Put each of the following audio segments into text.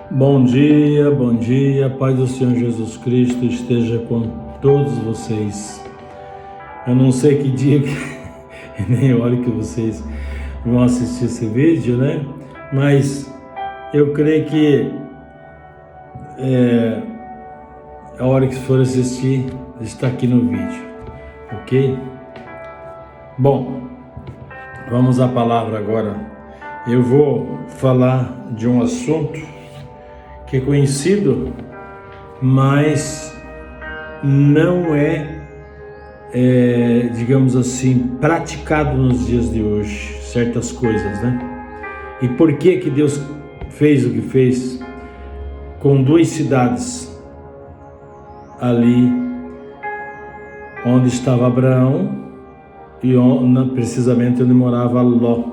Bom dia, paz do Senhor Jesus Cristo esteja com todos vocês. Eu não sei que dia, nem a hora que vocês vão assistir esse vídeo, né? Mas eu creio que a hora que for assistir está aqui no vídeo, ok? Bom, vamos à palavra agora. Eu vou falar de um assunto que é conhecido, mas não digamos assim, praticado nos dias de hoje, certas coisas, né? E por que Deus fez o que fez com duas cidades ali onde estava Abraão e precisamente onde morava Ló?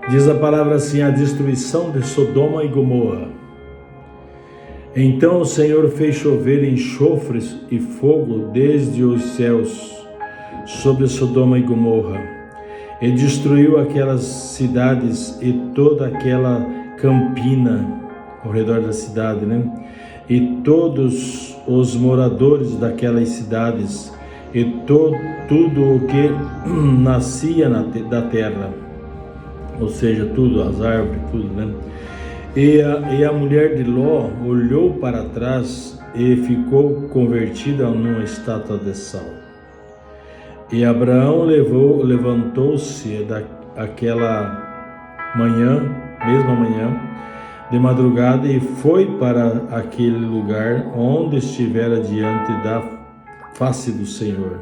Diz a palavra assim: a destruição de Sodoma e Gomorra. Então o Senhor fez chover enxofres e fogo desde os céus sobre Sodoma e Gomorra, e destruiu aquelas cidades e toda aquela campina ao redor da cidade, né? E todos os moradores daquelas cidades e tudo o que nascia da terra, ou seja, tudo, as árvores, tudo, né? E a mulher de Ló olhou para trás e ficou convertida numa estátua de sal. E Abraão levantou-se daquela mesma manhã, de madrugada, e foi para aquele lugar onde estivera diante da face do Senhor.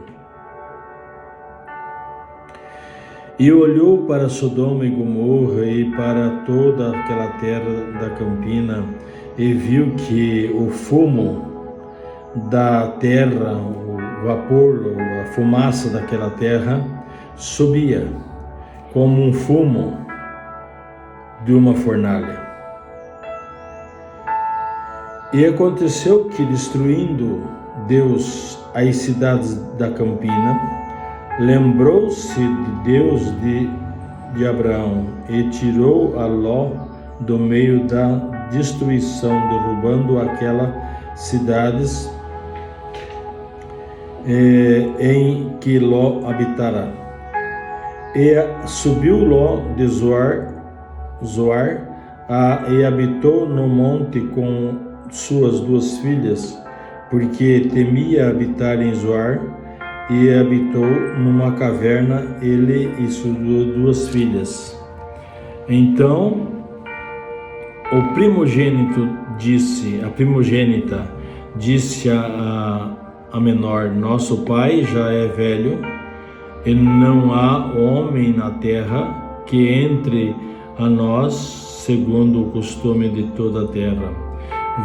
E olhou para Sodoma e Gomorra e para toda aquela terra da campina, e viu que o fumo da terra, o vapor, a fumaça daquela terra subia como um fumo de uma fornalha. E aconteceu que, destruindo Deus as cidades da campina, lembrou-se de Deus de Abraão e tirou a Ló do meio da destruição, derrubando aquelas cidades em que Ló habitara. E subiu Ló de Zoar e habitou no monte com suas duas filhas, porque temia habitar em Zoar. E habitou numa caverna, ele e suas duas filhas. Então a primogênita disse a menor: nosso pai já é velho, e não há homem na terra que entre a nós segundo o costume de toda a terra.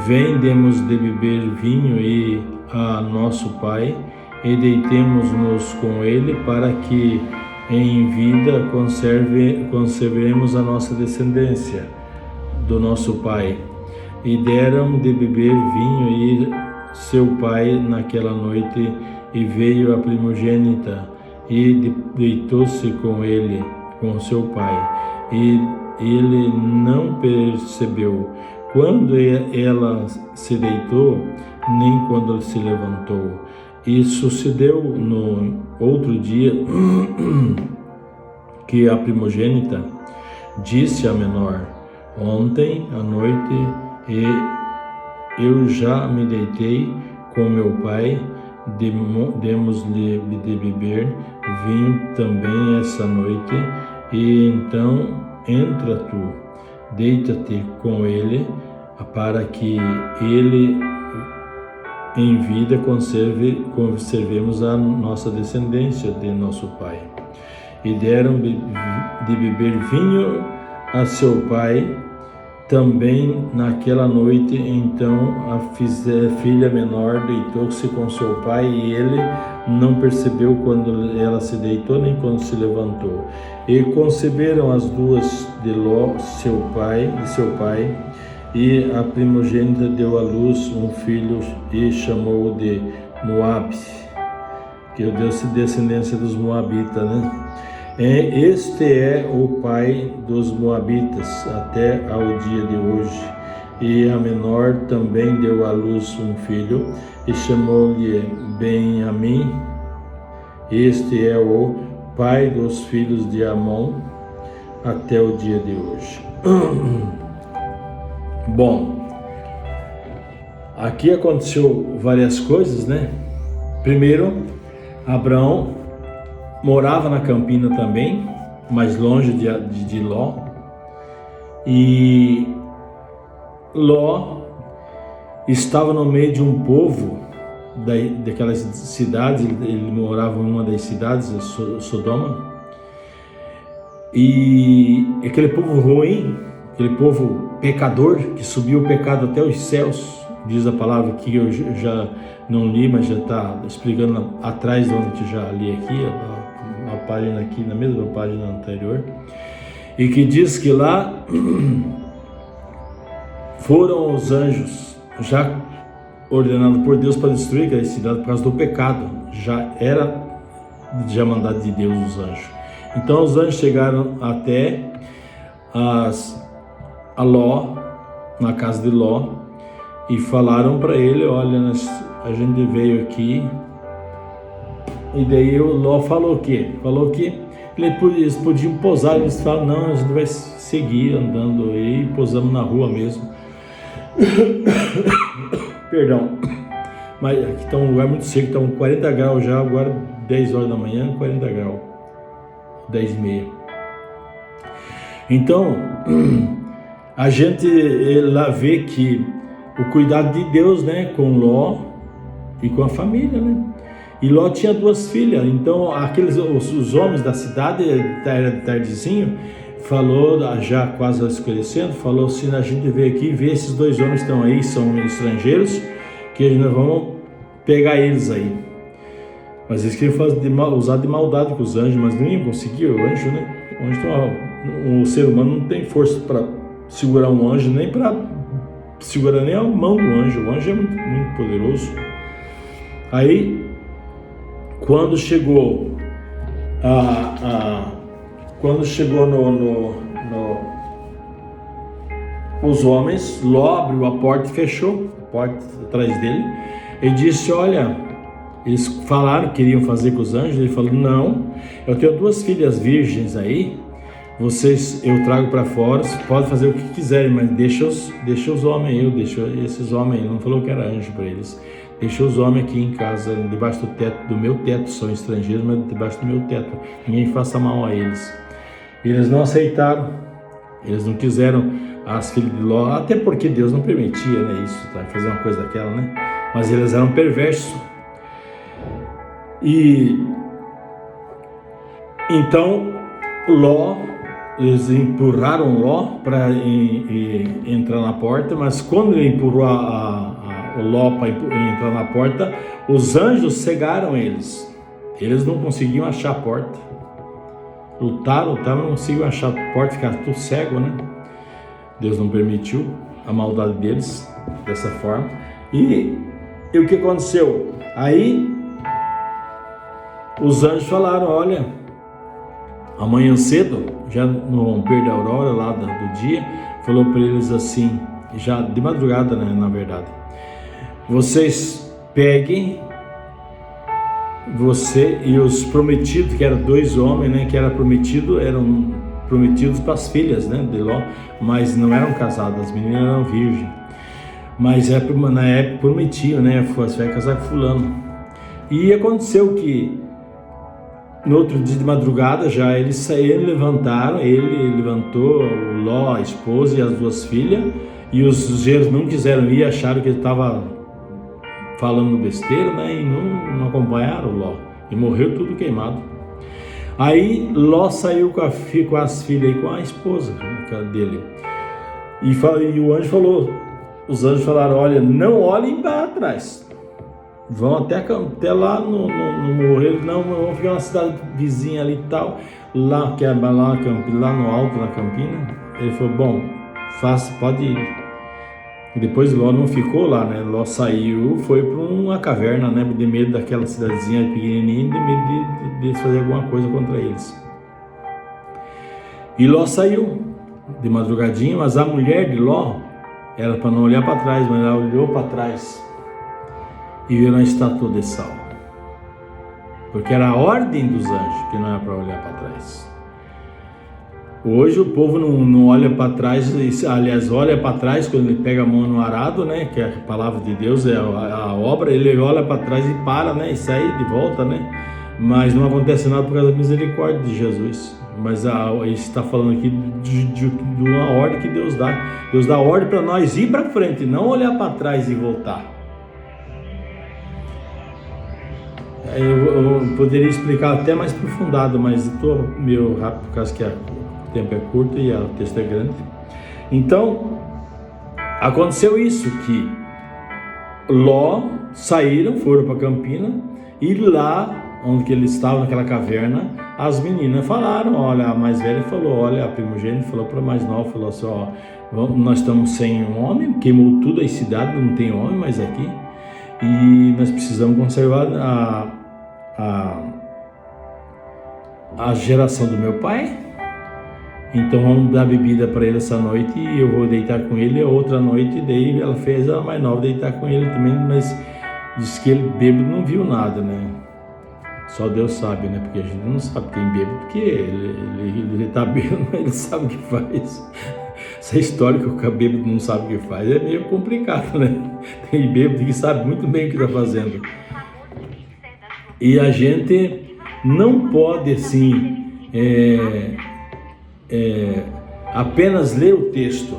Vem, demos de beber vinho e a nosso pai, e deitemos-nos com ele, para que em vida conservemos a nossa descendência do nosso pai. E deram de beber vinho e seu pai naquela noite, e veio a primogênita e deitou-se com ele, com seu pai, e ele não percebeu quando ela se deitou, nem quando ele se levantou. E sucedeu no outro dia que a primogênita disse à menor: ontem à noite eu já me deitei com meu pai, demos-lhe de beber vinho também essa noite, e então entra tu, deita-te com ele, para que ele em vida conservemos a nossa descendência de nosso pai. E deram de beber vinho a seu pai também naquela noite. Então a filha menor deitou-se com seu pai, e ele não percebeu quando ela se deitou, nem quando se levantou. E conceberam as duas de Ló, seu pai, e a primogênita deu à luz um filho e chamou-o de Moabe, que é descendência dos Moabitas, né? Este é o pai dos Moabitas até ao dia de hoje. e a menor também deu à luz um filho, e chamou-lhe Benjamim. Este é o pai dos filhos de Amon até o dia de hoje. Bom, aqui aconteceu várias coisas, né? Primeiro, Abraão morava na campina também, mais longe de Ló, e Ló estava no meio de um povo daquelas cidades. Ele morava em uma das cidades, Sodoma, e aquele povo ruim, aquele povo pecador, que subiu o pecado até os céus, diz a palavra que eu já não li, mas já está explicando atrás de onde eu já li aqui, a página aqui, na mesma página anterior, e que diz que lá foram os anjos, já ordenados por Deus para destruir aquela cidade por causa do pecado. Já era mandado de Deus os anjos. Então os anjos chegaram até a Ló, na casa de Ló, e falaram para ele: olha, a gente veio aqui. E daí o Ló falou o quê? Falou que eles podiam pousar. Eles falaram: não, a gente vai seguir andando aí. Pousamos na rua mesmo. Perdão, mas aqui está um lugar muito seco, estão 40 graus já, agora 10 horas da manhã, 40 graus, 10 e meia. Então, a gente lá vê que o cuidado de Deus, né, com Ló e com a família, né? E Ló tinha 2 filhas, então os homens da cidade, era de tardezinho, falou, já quase escurecendo, falou assim: a gente veio aqui ver esses 2 homens que estão aí, são estrangeiros, que nós vamos pegar eles aí. Mas eles queriam usar de maldade com os anjos, mas não iam conseguir. O anjo, né? O ser humano não tem força para segurar um anjo, nem para segurar nem a mão do anjo. O anjo é muito, muito poderoso. Aí, quando chegou os homens, Ló abriu a porta e fechou a porta atrás dele e disse: olha, eles falaram que queriam fazer com os anjos. Ele falou: não, eu tenho 2 filhas virgens aí, eu trago para fora, pode fazer o que quiserem, mas deixa os homens, deixa esses homens. Ele não falou que era anjo para eles. Deixa os homens aqui em casa, debaixo do meu teto. São estrangeiros, mas debaixo do meu teto. Ninguém faça mal a eles. Eles não aceitaram. Eles não quiseram as filhas de Ló, até porque Deus não permitia, né, isso, tá? Fazer uma coisa daquela, né? Mas eles eram perversos. E então eles empurraram Ló para entrar na porta, mas quando ele empurrou o Ló para entrar na porta, os anjos cegaram eles. Eles não conseguiam achar a porta. Lutaram, não conseguiam achar a porta, ficaram tudo cego, né? Deus não permitiu a maldade deles dessa forma. E o que aconteceu? Aí os anjos falaram: olha, amanhã cedo, já no romper da aurora lá do dia, falou para eles assim, já de madrugada, né, na verdade: vocês peguem, você e os prometidos, que eram 2 homens, né, que eram prometidos para as filhas, né, de Ló, mas não eram casadas, as meninas eram virgens, mas na época prometiam, né, você vai casar com fulano. E aconteceu que no outro dia de madrugada já eles levantaram, ele levantou, o Ló, a esposa e as 2 filhas, e os genros não quiseram ir, acharam que ele estava falando besteira, né, e não acompanharam o Ló, e morreu tudo queimado. Aí Ló saiu com as filhas e com a esposa dele, e o anjo falou, os anjos falaram: olha, não olhem para trás, vão até lá no morro. Não, vamos ficar na cidade vizinha ali e tal, lá no alto, na campina. Ele falou: bom, pode ir. E depois Ló não ficou lá, né? Ló saiu, foi para uma caverna, né? De medo daquela cidadezinha pequenininha, de medo de fazer alguma coisa contra eles. E Ló saiu de madrugadinha, mas a mulher de Ló, era para não olhar para trás, mas ela olhou para trás e viu uma estátua de sal. Porque era a ordem dos anjos, que não era para olhar para trás. Hoje o povo não olha para trás, aliás, olha para trás quando ele pega a mão no arado, né? Que a palavra de Deus é a obra, ele olha para trás e para, né? E sai de volta, né? Mas não acontece nada por causa da misericórdia de Jesus. Mas ele está falando aqui de uma ordem que Deus dá. Deus dá ordem para nós ir para frente, não olhar para trás e voltar. Eu poderia explicar até mais aprofundado, mas estou meio rápido por causa que o tempo é curto e o texto é grande. Então, aconteceu isso, que Ló saíram, foram para Campina, e lá onde que eles estavam, naquela caverna, as meninas falaram, olha, a mais velha falou, olha, a primogênita falou para a mais nova, falou assim, ó, nós estamos sem um homem, queimou tudo a cidade, não tem homem mais aqui, e nós precisamos conservar a geração do meu pai, então vamos dar bebida para ele essa noite e eu vou deitar com ele. A outra noite daí ela fez a mais nova deitar com ele também, mas disse que ele bêbado não viu nada, né? Só Deus sabe, né? Porque a gente não sabe quem bêbado, porque ele tá bêbado, mas ele sabe o que faz. Essa história que o bêbado não sabe o que faz é meio complicado, né? Tem bêbado que sabe muito bem o que está fazendo. E a gente não pode, assim, apenas ler o texto.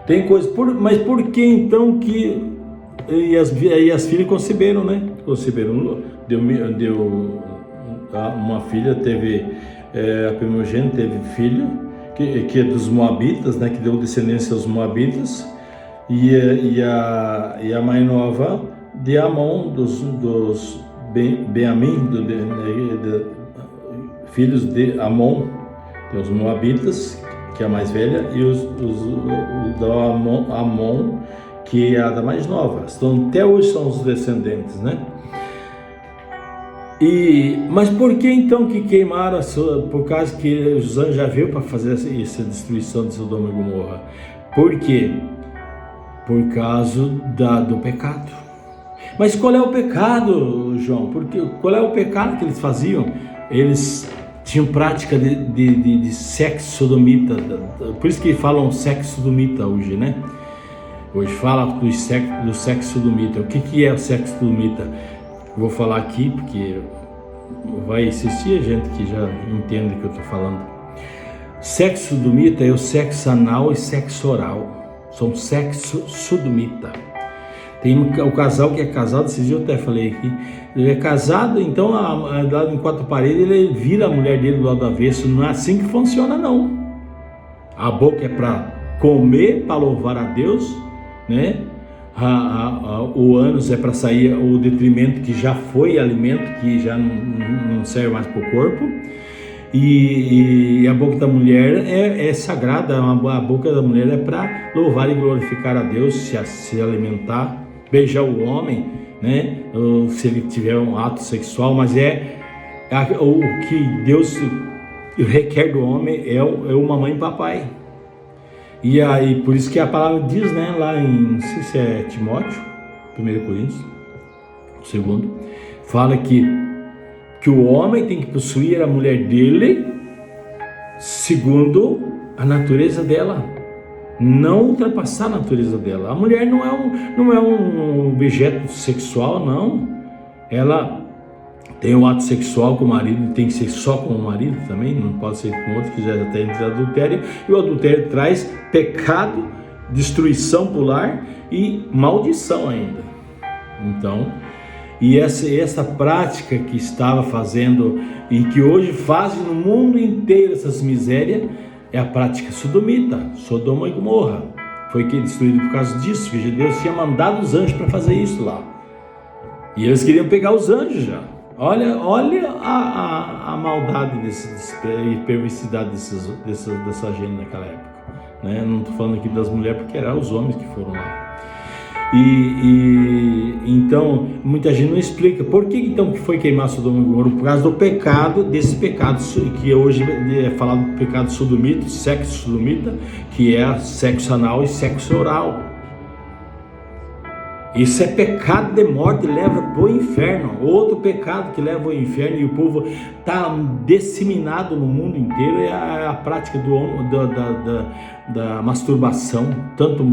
Tem coisa, mas por que então que as filhas conceberam, né? Conceberam, deu uma filha, teve a primogênita teve filho que é dos Moabitas, né? Que deu descendência aos Moabitas, e a mais nova de Amon, dos Benjamim, filhos de Amon, tem os Moabitas, que é a mais velha, e os da Amon, que é a da mais nova. Então, até hoje são os descendentes, né? Mas por que então que queimaram por causa que os anjos já veio para fazer essa destruição de Sodoma e Gomorra? Por quê? Por causa do pecado. Mas qual é o pecado, João? Qual é o pecado que eles faziam? Eles tinham prática de sexo sodomita, por isso que falam sexo sodomita hoje, né? Hoje fala do sexo sodomita. O que é o sexo sodomita? Vou falar aqui porque vai existir gente que já entende o que eu estou falando. Sexo sodomita é o sexo anal e sexo oral. São sexo sodomita. Tem o casal que é casado, esses dias eu até falei aqui, ele é casado, então lá em quatro paredes ele vira a mulher dele do lado do avesso. Não é assim que funciona, não. A boca é para comer, para louvar a Deus, né? O ânus é para sair o detrimento que já foi alimento, que já não serve mais para o corpo. E a boca da mulher é sagrada. A boca da mulher é para louvar e glorificar a Deus, se alimentar, beijar o homem, né? Ou se ele tiver um ato sexual, mas o que Deus requer do homem é o mamãe e papai. E aí, por isso que a palavra diz, né, lá em, não sei se é Timóteo, 1 Coríntios, 2, fala que o homem tem que possuir a mulher dele segundo a natureza dela, não ultrapassar a natureza dela. A mulher não é um objeto sexual, não. Ela tem um ato sexual com o marido, tem que ser só com o marido também, não pode ser com outro, que já até entra adultério, e o adultério traz pecado, destruição pro lar e maldição ainda. Então, e essa prática que estava fazendo e que hoje fazem no mundo inteiro essas misérias, é a prática sodomita, Sodoma e Gomorra. Foi destruído por causa disso, que Deus tinha mandado os anjos para fazer isso lá. E eles queriam pegar os anjos já. Olha a maldade e perversidade dessa gente naquela época, né? Não estou falando aqui das mulheres, porque eram os homens que foram lá. Então muita gente não explica por que então que foi queimar Sodoma e Gomorra. Por causa do pecado, desse pecado que hoje é falado do pecado sodomita, sexo sodomita, que é sexo anal e sexo oral. Isso é pecado de morte, leva para o inferno. Outro pecado que leva ao inferno, e o povo está disseminado no mundo inteiro, é a prática da masturbação. Tanto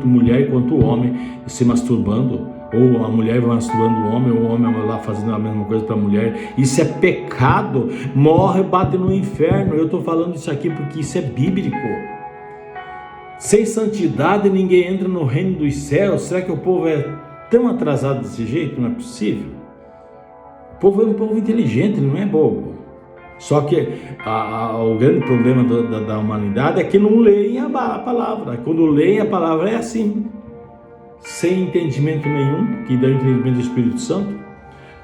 mulher quanto o homem se masturbando, ou a mulher vai masturbando o homem, ou o homem vai lá fazendo a mesma coisa para a mulher. Isso é pecado, morre, bate no inferno. Eu estou falando isso aqui porque isso é bíblico. Sem santidade ninguém entra no reino dos céus. Será que o povo é tão atrasado desse jeito? Não é possível. O povo é um povo inteligente, não é bobo. Só que o grande problema da humanidade é que não leem a palavra. Quando leem a palavra é assim, sem entendimento nenhum, que dá o entendimento do Espírito Santo.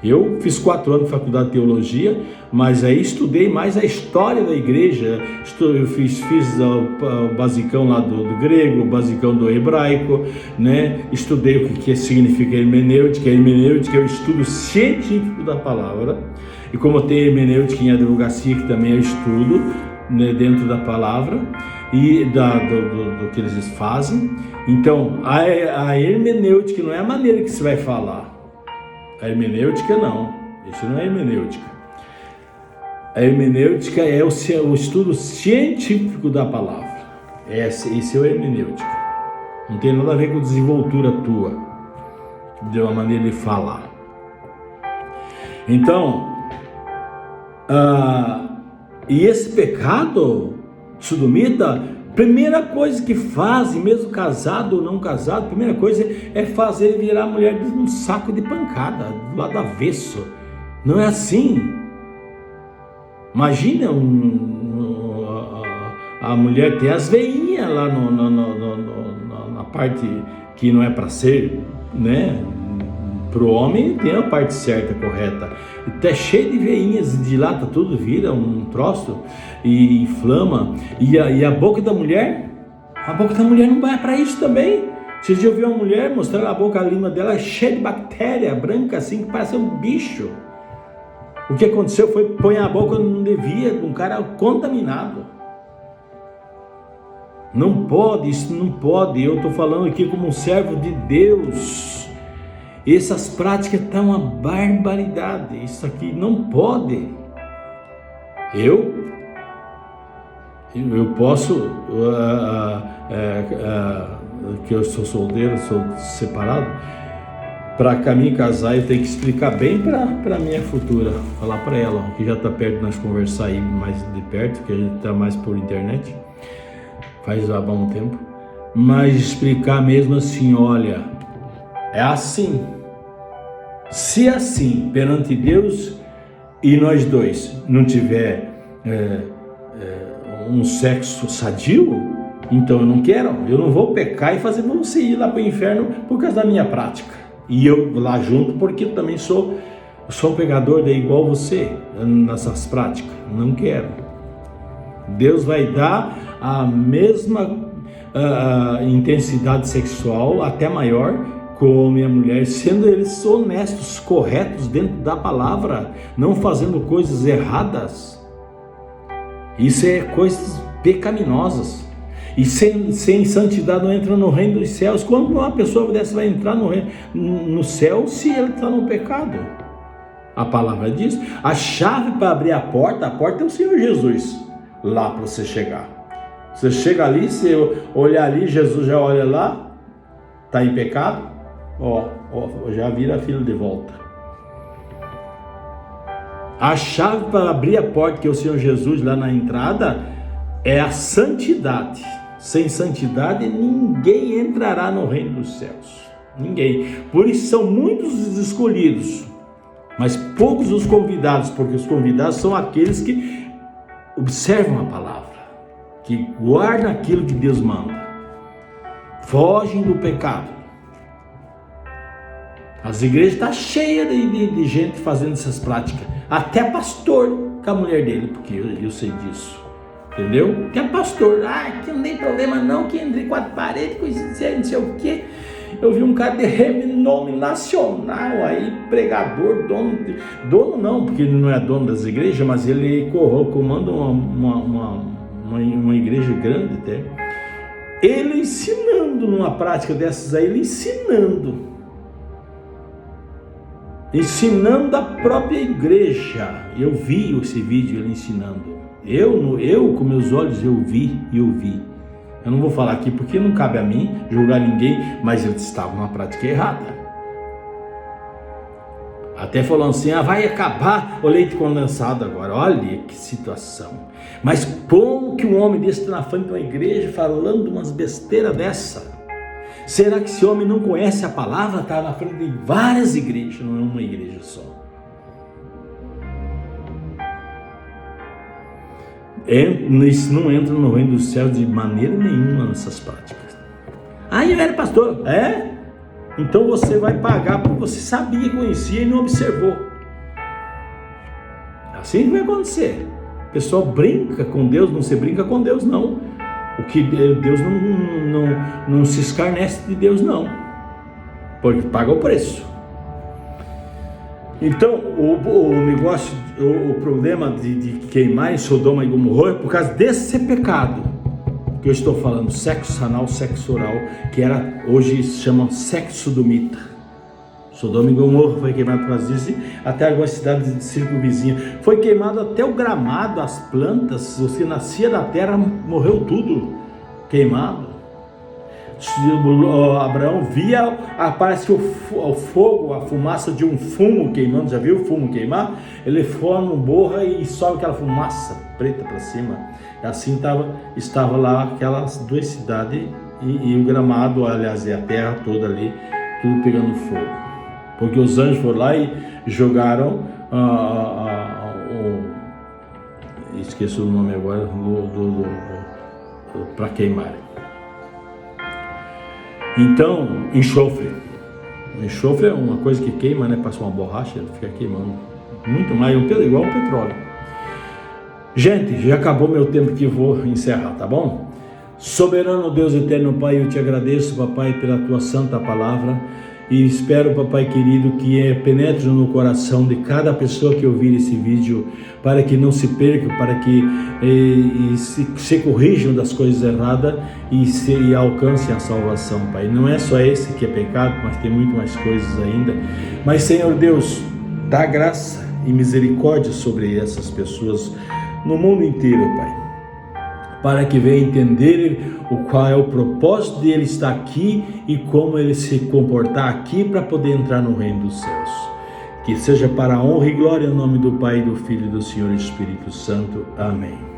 Eu fiz 4 anos de faculdade de teologia, mas aí estudei mais a história da igreja. Eu fiz o basicão lá do grego, o basicão do hebraico, né? Estudei o que significa hermenêutica. Hermenêutica é o estudo científico da palavra. E como tem hermenêutica em advocacia, que também é estudo, né, dentro da palavra e do que eles fazem. Então, a hermenêutica não é a maneira que se vai falar. A hermenêutica não, isso não é hermenêutica. A hermenêutica é o estudo científico da palavra. Esse é o hermenêutica. Não tem nada a ver com desenvoltura tua, de uma maneira de falar. Então, e esse pecado sodomita, primeira coisa que fazem, mesmo casado ou não casado, primeira coisa é fazer ele virar a mulher num saco de pancada, do lado avesso. Não é assim. Imagina a mulher ter as veinhas lá na parte que não é para ser, né? Para o homem tem a parte certa, correta. Está cheio de veinhas, dilata tudo, vira um troço e inflama. E a boca da mulher? A boca da mulher não vai para isso também. Vocês já ouviram uma mulher mostrar a boca, a língua dela cheia de bactéria branca, assim, que parece um bicho. O que aconteceu foi põe a boca onde não devia, um cara contaminado. Não pode, isso não pode. Eu estou falando aqui como um servo de Deus. Essas práticas estão uma barbaridade. Isso aqui não pode. Eu posso, que eu sou solteiro, sou separado, para caminho casar eu tenho que explicar bem para minha futura, falar para ela, que já está perto de nós conversar aí mais de perto, que a gente está mais por internet, faz há bom tempo, mas explicar mesmo assim, olha, é assim. Se assim, perante Deus, e nós dois não tiver um sexo sadio, então eu não quero, eu não vou pecar e fazer você ir lá para o inferno por causa da minha prática. E eu lá junto, porque eu também sou um pecador igual você nessas práticas. Não quero. Deus vai dar a mesma intensidade sexual, até maior, com a minha mulher, sendo eles honestos, corretos dentro da palavra, não fazendo coisas erradas. Isso é coisas pecaminosas. E sem santidade não entra no reino dos céus. Como uma pessoa dessa vai entrar no céu se ela está no pecado? A palavra diz, a chave para abrir a porta é o Senhor Jesus, lá para você chegar. Você chega ali, se olhar ali, Jesus já olha lá, está em pecado, já vira a fila de volta. A chave para abrir a porta, que é o Senhor Jesus lá na entrada, é a santidade. Sem santidade ninguém entrará no reino dos céus. Ninguém. Por isso são muitos os escolhidos, mas poucos os convidados, porque os convidados são aqueles que observam a palavra, que guardam aquilo que Deus manda, fogem do pecado. As igrejas estão cheias de gente fazendo essas práticas, até pastor com a mulher dele, porque eu sei disso. Entendeu? Que é pastor, que não tem problema não, que entre 4 paredes, coisa não sei o que. Eu vi um cara de renome nacional aí, pregador, dono não, porque ele não é dono das igrejas, mas ele comanda uma igreja grande até. Ele ensinando numa prática dessas aí, ele ensinando ensinando a própria igreja. Eu vi esse vídeo ele ensinando. Eu com meus olhos eu vi. Eu não vou falar aqui porque não cabe a mim julgar ninguém, mas eles estavam numa prática errada. Até falou assim, vai acabar o leite condensado agora. Olha que situação. Mas como que um homem desse está na frente de uma igreja falando umas besteiras dessa? Será que esse homem não conhece a palavra? Está na frente de várias igrejas, não é uma igreja só. Isso não entra no reino dos céus de maneira nenhuma nessas práticas. Eu era pastor. Então você vai pagar porque você sabia, conhecia e não observou. Assim que vai acontecer. O pessoal brinca com Deus, não se brinca com Deus não. O que Deus não se escarnece de Deus não. Porque paga o preço. Então o negócio, o problema de queimar em Sodoma e Gomorra é por causa desse pecado. Que eu estou falando, sexo anal, sexo oral, que hoje se chama sexo sodomita. Sodoma e Gomorra foi queimado por causa disso, até algumas cidades de círculo vizinho. Foi queimado até o gramado, as plantas, o que nascia da terra, morreu tudo queimado. Abraão via, parece que o fogo, a fumaça de um fumo queimando, já viu o fumo queimar? Ele forma um borra e sobe aquela fumaça preta para cima. Assim estava lá aquelas duas cidades e o gramado, aliás, e a terra toda ali, tudo pegando fogo. Porque os anjos foram lá e jogaram esqueci o nome agora, para queimar. Então, enxofre. Enxofre é uma coisa que queima, né? Passa uma borracha, ele fica queimando. Muito mais, igual o petróleo. Gente, já acabou meu tempo que eu vou encerrar, tá bom? Soberano Deus eterno Pai, eu te agradeço, papai, pela tua santa palavra e espero, papai querido, que penetre no coração de cada pessoa que ouvir esse vídeo, para que não se perca, para que se corrijam das coisas erradas e alcancem a salvação, Pai. Não é só esse que é pecado, mas tem muito mais coisas ainda. Mas, Senhor Deus, dá graça e misericórdia sobre essas pessoas no mundo inteiro, Pai, para que venha entender qual é o propósito dele estar aqui e como ele se comportar aqui para poder entrar no reino dos céus. Que seja para a honra e glória em nome do Pai, do Filho e do Senhor Espírito Santo. Amém.